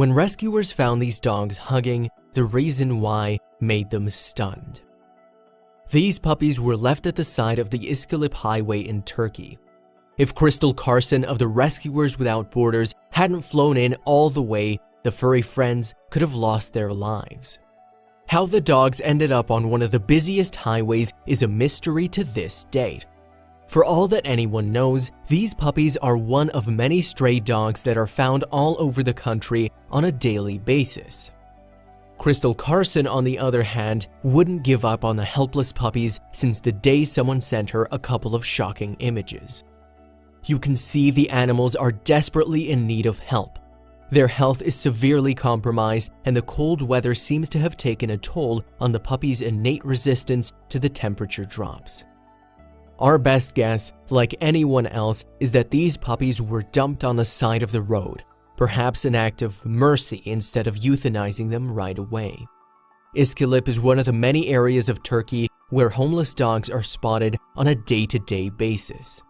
When rescuers found these dogs hugging, the reason why made them stunned. These puppies were left at the side of the Iskilip Highway in Turkey. If Crystal Carson of the Rescuers Without Borders hadn't flown in all the way, the furry friends could have lost their lives. How the dogs ended up on one of the busiest highways is a mystery to this date. For all that anyone knows, these puppies are one of many stray dogs that are found all over the country on a daily basis. Crystal Carson, on the other hand, wouldn't give up on the helpless puppies since the day someone sent her a couple of shocking images. You can see the animals are desperately in need of help. Their health is severely compromised, and the cold weather seems to have taken a toll on the puppies' innate resistance to the temperature drops. Our best guess, like anyone else, is that these puppies were dumped on the side of the road, perhaps an act of mercy instead of euthanizing them right away. Iskilip is one of the many areas of Turkey where homeless dogs are spotted on a day-to-day basis.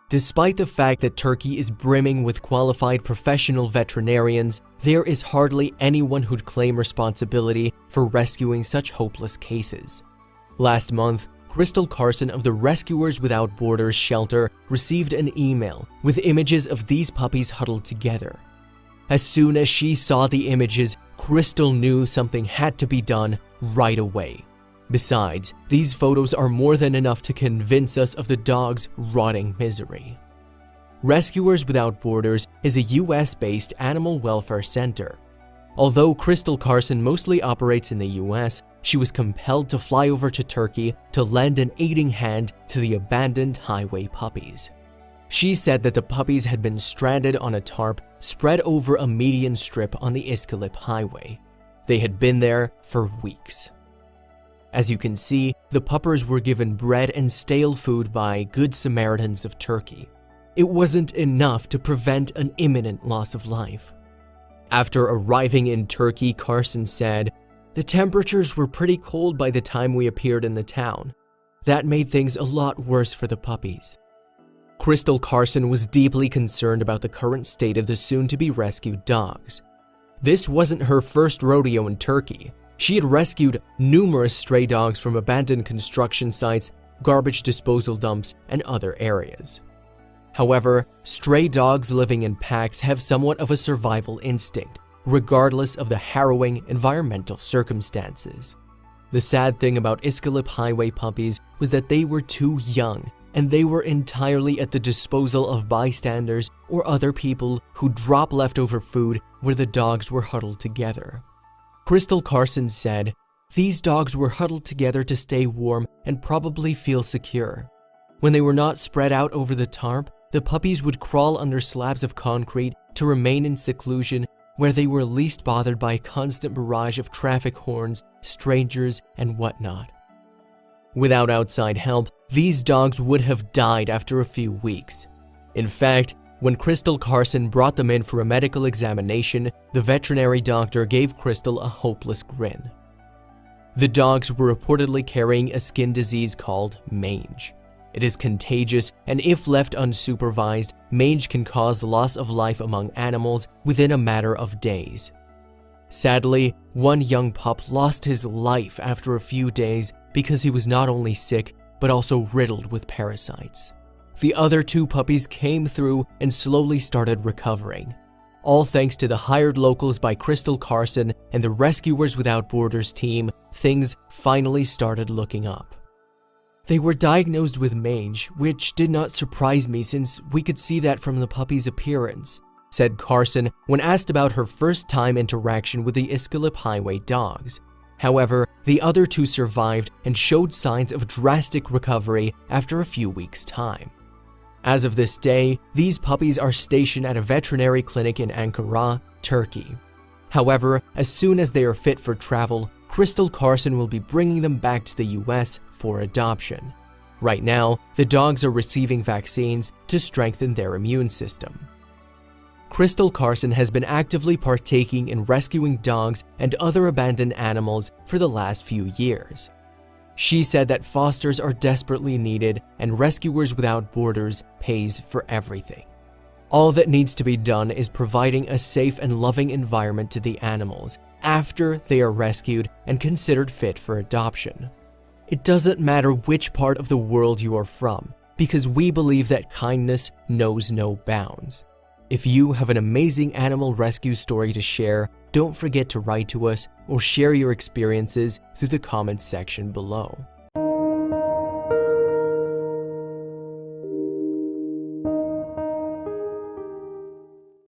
Despite the fact that Turkey is brimming with qualified professional veterinarians, there is hardly anyone who'd claim responsibility for rescuing such hopeless cases. Last month, Crystal Carson of the Rescuers Without Borders shelter received an email with images of these puppies huddled together. As soon as she saw the images, Crystal knew something had to be done right away. Besides, these photos are more than enough to convince us of the dog's rotting misery. Rescuers Without Borders is a US-based animal welfare center. Although Crystal Carson mostly operates in the US, she was compelled to fly over to Turkey to lend an aiding hand to the abandoned highway puppies. She said that the puppies had been stranded on a tarp spread over a median strip on the Iskilip Highway. They had been there for weeks. As you can see, the puppers were given bread and stale food by Good Samaritans of Turkey. It wasn't enough to prevent an imminent loss of life. After arriving in Turkey, Carson said, "The temperatures were pretty cold by the time we appeared in the town. That made things a lot worse for the puppies." Crystal Carson was deeply concerned about the current state of the soon-to-be rescued dogs. This wasn't her first rodeo in Turkey. She had rescued numerous stray dogs from abandoned construction sites, garbage disposal dumps, and other areas. However, stray dogs living in packs have somewhat of a survival instinct, regardless of the harrowing environmental circumstances. The sad thing about Iskilip Highway puppies was that they were too young, and they were entirely at the disposal of bystanders or other people who drop leftover food where the dogs were huddled together. Crystal Carson said, "These dogs were huddled together to stay warm and probably feel secure. When they were not spread out over the tarp, the puppies would crawl under slabs of concrete to remain in seclusion where they were least bothered by a constant barrage of traffic horns, strangers, and whatnot. Without outside help, these dogs would have died after a few weeks. In fact, when Crystal Carson brought them in for a medical examination, the veterinary doctor gave Crystal a hopeless grin. The dogs were reportedly carrying a skin disease called mange. It is contagious, and if left unsupervised, mange can cause loss of life among animals within a matter of days. Sadly, one young pup lost his life after a few days because he was not only sick, but also riddled with parasites. The other two puppies came through and slowly started recovering. All thanks to the hired locals by Crystal Carson and the Rescuers Without Borders team, things finally started looking up. They were diagnosed with mange, which did not surprise me since we could see that from the puppy's appearance, said Carson when asked about her first-time interaction with the Iskilip Highway dogs. However, the other two survived and showed signs of drastic recovery after a few weeks' time. As of this day, these puppies are stationed at a veterinary clinic in Ankara, Turkey. However, as soon as they are fit for travel, Crystal Carson will be bringing them back to the US for adoption. Right now, the dogs are receiving vaccines to strengthen their immune system. Crystal Carson has been actively partaking in rescuing dogs and other abandoned animals for the last few years. She said that fosters are desperately needed and Rescuers Without Borders pays for everything. All that needs to be done is providing a safe and loving environment to the animals after they are rescued and considered fit for adoption. It doesn't matter which part of the world you are from, because we believe that kindness knows no bounds. If you have an amazing animal rescue story to share, don't forget to write to us or share your experiences through the comments section below.